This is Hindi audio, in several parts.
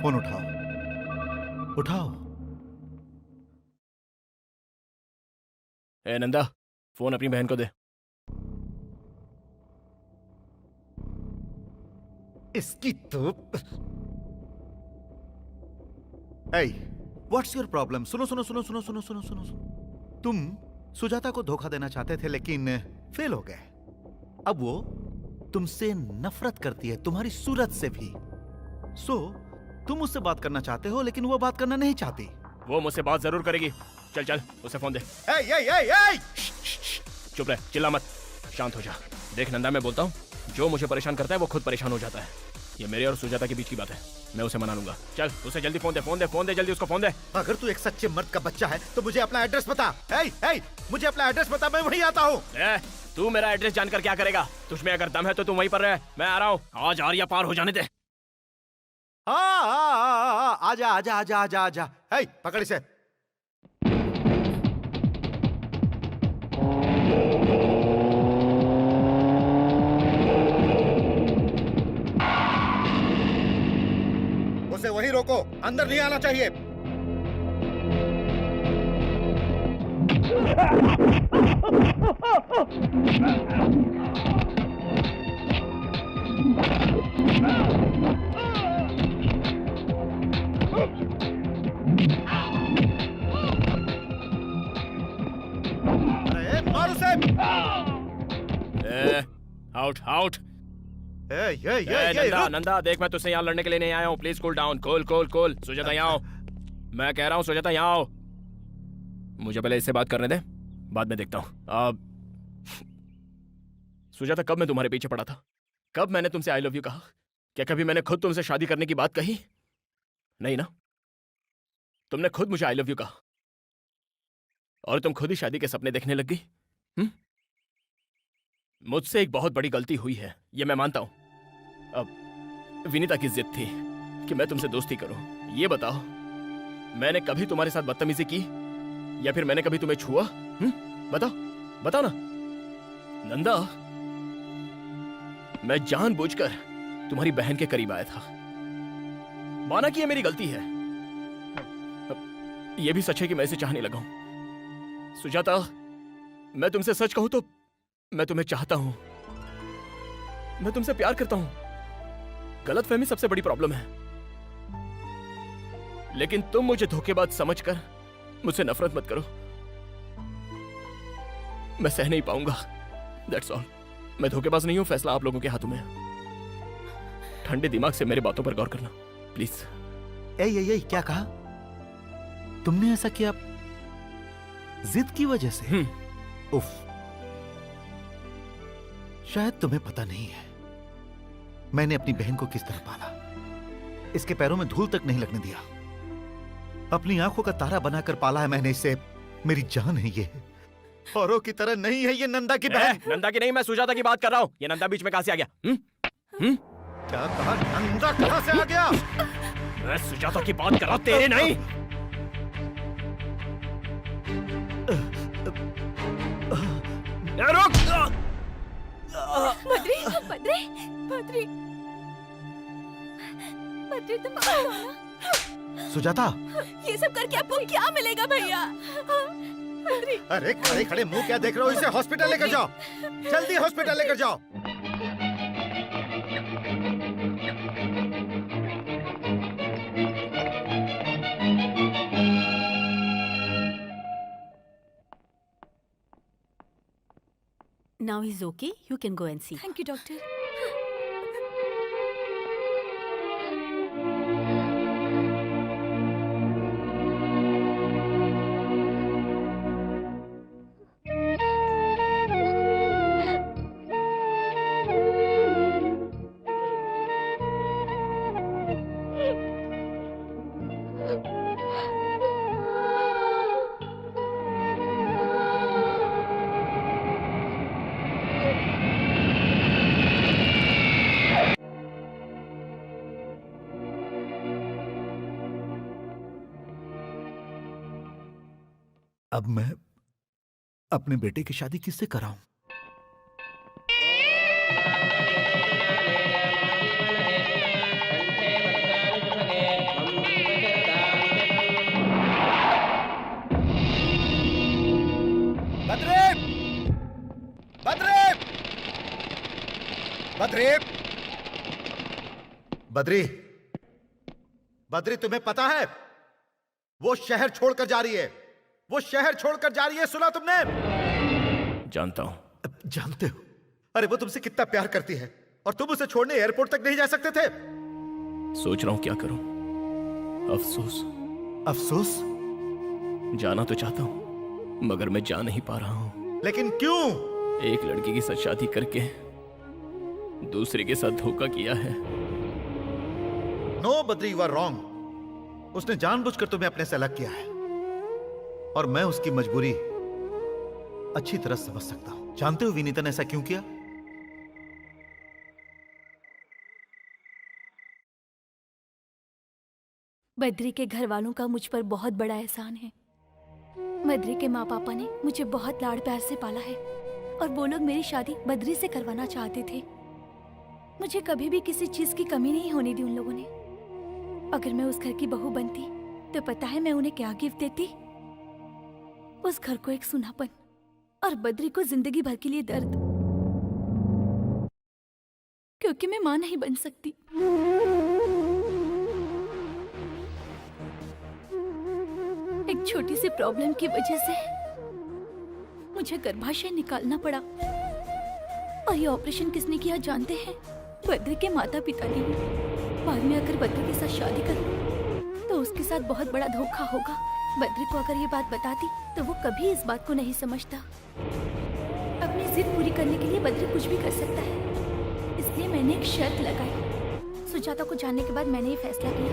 फोन उठाओ, उठाओ। ए नंदा, फोन अपनी बहन को दे। इसकी तो Hey, what's your problem? सुनो सुनो सुनो सुनो सुनो सुनो सुनो सुनो। तुम सुजाता को धोखा देना चाहते थे लेकिन फेल हो गए। अब वो तुमसे नफरत करती है, तुम्हारी सूरत से भी। तुम उससे बात करना चाहते हो लेकिन वो बात करना नहीं चाहती। वो मुझसे बात जरूर करेगी। चल चल उसे फोन दे। Hey, hey, hey, hey! चुप रह, चिल्ला मत, शांत हो जा। देख नंदा, मैं बोलता हूँ, जो मुझे परेशान करता है वो खुद परेशान हो जाता है। ये मेरे और सुजाता के बीच की बात है, मैं उसे मना लूंगा। चल उसे जल्दी फोन दे, फोन दे, फोन दे, जल्दी उसको फोन दे। अगर तू एक सच्चे मर्द का बच्चा है तो मुझे अपना एड्रेस बता। hey, मुझे अपना एड्रेस बता, मैं वहीं आता हूँ। तू मेरा एड्रेस जानकर क्या करेगा? तुझमें अगर दम है तो तू वहीं पर रह, मैं आ रहा हूँ। आज आर्या पार हो जाने दे। आजा आजा आजा आजा आजा। पकड़ इसे। उसे वहीं रोको, अंदर नहीं आना चाहिए। अरे मार उसे। Out out. नंदा नंदा, देख मैं तुझसे यहाँ लड़ने के लिए नहीं आया हूँ। Please cool down. Cool. Sujata यहाँ आओ, मैं कह रहा हूँ सुजाता यहाँ आओ। मुझे पहले इससे बात करने दे, बाद में देखता हूँ। सुजाता, कब मैं तुम्हारे पीछे पड़ा था? कब मैंने तुमसे आई लव यू कहा? क्या कभी मैंने खुद तुमसे शादी करने की बात कही? नहीं ना, तुमने खुद मुझे आई लव यू कहा और तुम खुद ही शादी के सपने देखने लग गई। मुझसे एक बहुत बड़ी गलती हुई है, ये मैं मानता हूं। अब विनीता की जिद थी कि मैं तुमसे दोस्ती करूं। ये बताओ, मैंने कभी तुम्हारे साथ बदतमीजी की या फिर मैंने कभी तुम्हें छुआ? बताओ बताओ ना नंदा। मैं जानबूझकर तुम्हारी बहन के करीब आया था, माना कि ये मेरी गलती है। यह भी सच है कि मैं इसे चाहने लगा हूं। सुजाता, मैं तुमसे सच कहूं तो मैं तुम्हें चाहता हूं, मैं तुमसे प्यार करता हूं। गलतफहमी सबसे बड़ी प्रॉब्लम है, लेकिन तुम मुझे धोखेबाज समझकर मुझसे नफरत मत करो, मैं सह नहीं पाऊंगा। That's all. मैं धोखेबाज नहीं हूं, फैसला आप लोगों के हाथों में है। ठंडे दिमाग से मेरे बातों पर गौर करना प्लीज। क्या कहा तुमने? ऐसा किया जिद की वजह से? उफ, शायद तुम्हें पता नहीं है मैंने अपनी बहन को किस तरह पाला। इसके पैरों में धूल तक नहीं लगने दिया, अपनी आंखों का तारा बनाकर पाला है मैंने इसे। मेरी जान है ये, औरों की तरह नहीं है ये नंदा की बहन। नंदा की नहीं, मैं सुजाता की बात कर रहा हूं। ये नंदा बीच में कहां से आ गया? क्या कहा? नंदा कहां से आ गया? मैं सुजाता की बात कर रहा हूं, तेरे नहीं। रुक। बद्री, बद्री, बद्री, बद्री, तुम कौन हो ना? सुजाता, ये सब करके आपको क्या मिलेगा भैया? बद्री, अरे खड़े खड़े मुंह क्या देख रहे हो? इसे हॉस्पिटल लेकर जाओ, जल्दी हॉस्पिटल लेकर जाओ। Now he's okay. You can go and see. Thank you, doctor. अब मैं अपने बेटे की शादी किससे कराऊं? बद्री, बद्री, बद्री, तुम्हें पता है वो शहर छोड़कर जा रही है, वो शहर छोड़कर जा रही है, सुना तुमने? जानता हूं। जानते हो? अरे वो तुमसे कितना प्यार करती है और तुम उसे छोड़ने एयरपोर्ट तक नहीं जा सकते थे। सोच रहा हूं क्या करूं। अफसोस। अफसोस? जाना तो चाहता हूं मगर मैं जा नहीं पा रहा हूं। लेकिन क्यों? एक लड़की के साथ शादी करके दूसरे के साथ धोखा किया है। No Badri, you are wrong. उसने जानबूझकर तुम्हें अपने से अलग किया है और मैं उसकी मजबूरी अच्छी तरह समझ सकता हूं। जानते हो विनीता ने ऐसा क्यों किया? बद्री के घर वालों का मुझ पर बहुत बड़ा एहसान है। बद्री के माँ पापा ने मुझे बहुत लाड़ प्यार से पाला है और वो लोग मेरी शादी बद्री से करवाना चाहते थे। मुझे कभी भी किसी चीज की कमी नहीं होने दी उन लोगों ने। अगर मैं उस घर की बहू बनती तो पता है मैं उन्हें क्या गिफ्ट देती? उस घर को एक सुनापन और बद्री को जिंदगी भर के लिए दर्द, क्योंकि मैं मां नहीं बन सकती। एक छोटी सी प्रॉब्लम की वजह से मुझे गर्भाशय निकालना पड़ा और ये ऑपरेशन किसने किया जानते हैं? बद्री के माता पिता ने। बाद में अगर बद्री के साथ शादी करूं तो उसके साथ बहुत बड़ा धोखा होगा। बद्री को अगर ये बात बताती तो वो कभी इस बात को नहीं समझता। अपनी जिद पूरी करने के लिए बद्री कुछ भी कर सकता है, इसलिए मैंने एक शर्त लगाई। सुजाता को जानने के बाद मैंने ये फैसला किया,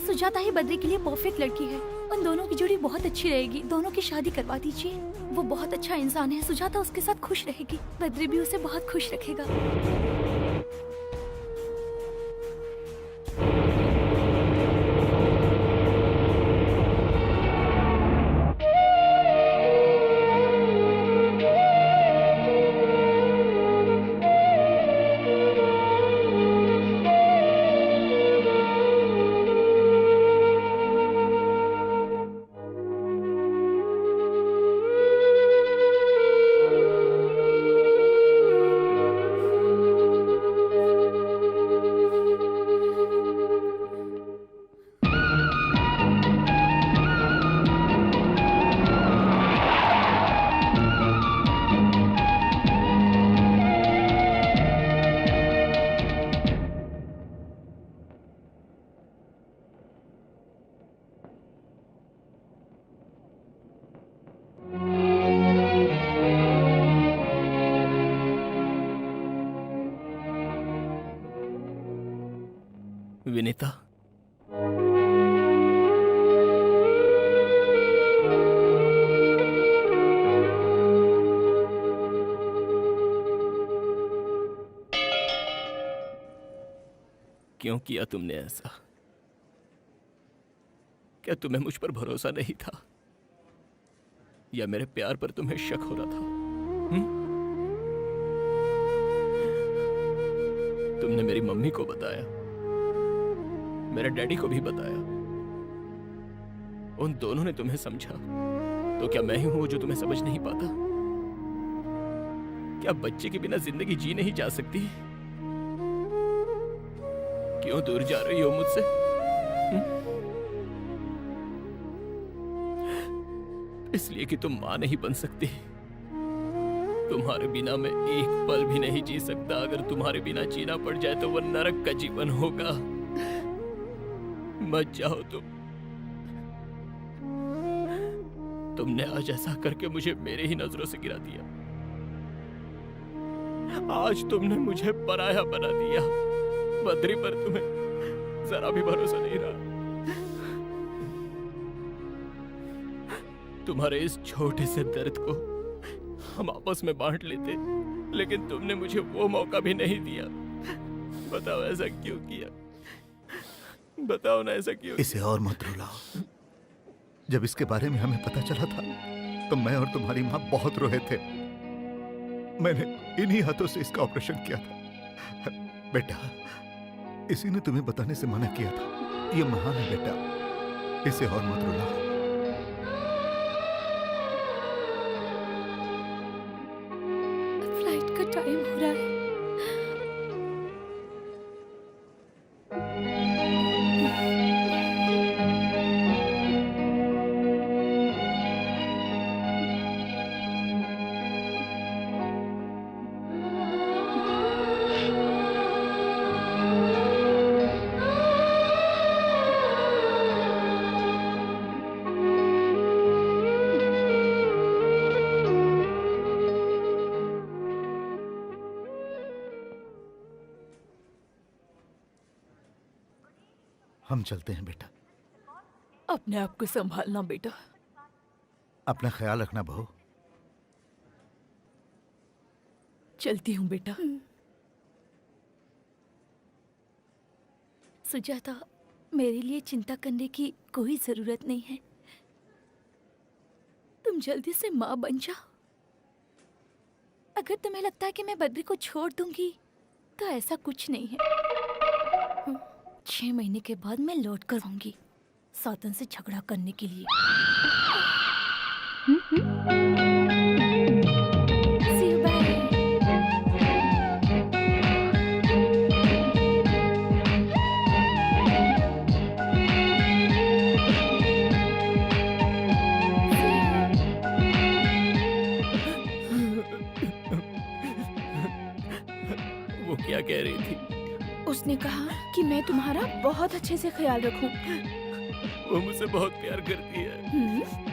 सुजाता ही बद्री के लिए परफेक्ट लड़की है। उन दोनों की जोड़ी बहुत अच्छी रहेगी। दोनों की शादी करवा दीजिए। वो बहुत अच्छा इंसान है। सुजाता उसके साथ खुश रहेगी, बद्री भी उसे बहुत खुश रखेगा। विनीता, क्यों किया तुमने ऐसा? क्या तुम्हें मुझ पर भरोसा नहीं था या मेरे प्यार पर तुम्हें शक हो रहा था? तुमने मेरी मम्मी को बताया, मेरे डैडी को भी बताया, उन दोनों ने तुम्हें समझा, तो क्या मैं ही हूं जो तुम्हें समझ नहीं पाता? क्या बच्चे के बिना जिंदगी जी नहीं जा सकती? क्यों दूर जा रही हो मुझसे? इसलिए कि तुम मां नहीं बन सकती। तुम्हारे बिना मैं एक पल भी नहीं जी सकता। अगर तुम्हारे बिना जीना पड़ जाए तो वह नरक का जीवन होगा। मत जाओ तुमने आज ऐसा करके मुझे मेरे ही नजरों से गिरा दिया। आज तुमने मुझे पराया बना दिया। बद्री पर तुम्हें जरा भी भरोसा नहीं रहा। तुम्हारे इस छोटे से दर्द को हम आपस में बांट लेते, लेकिन तुमने मुझे वो मौका भी नहीं दिया। बताओ ऐसा क्यों किया? बताओ ना ऐसा क्यों? इसे और मत रुलाओ। जब इसके बारे में हमें पता चला था तो मैं और तुम्हारी माँ बहुत रोए थे। मैंने इन्हीं हाथों से इसका ऑपरेशन किया था। बेटा, इसी ने तुम्हें बताने से मना किया था। ये महान है बेटा, इसे और मत रुलाओ। फ्लाइट का टाइम हम चलते हैं बेटा। अपने आप को संभालना बेटा। अपना ख्याल रखना बहू। चलती हूँ बेटा। सुजाता, मेरे लिए चिंता करने की कोई जरूरत नहीं है। तुम जल्दी से माँ बन जाओ। अगर तुम्हें लगता है कि मैं बद्री को छोड़ दूंगी तो ऐसा कुछ नहीं है। 6 महीने के बाद मैं लौट कर आऊंगी सातन से झगड़ा करने के लिए। See you, bye. वो क्या कह रही थी? उसने कहा कि मैं तुम्हारा बहुत अच्छे से ख्याल रखूं। वो मुझसे बहुत प्यार करती है।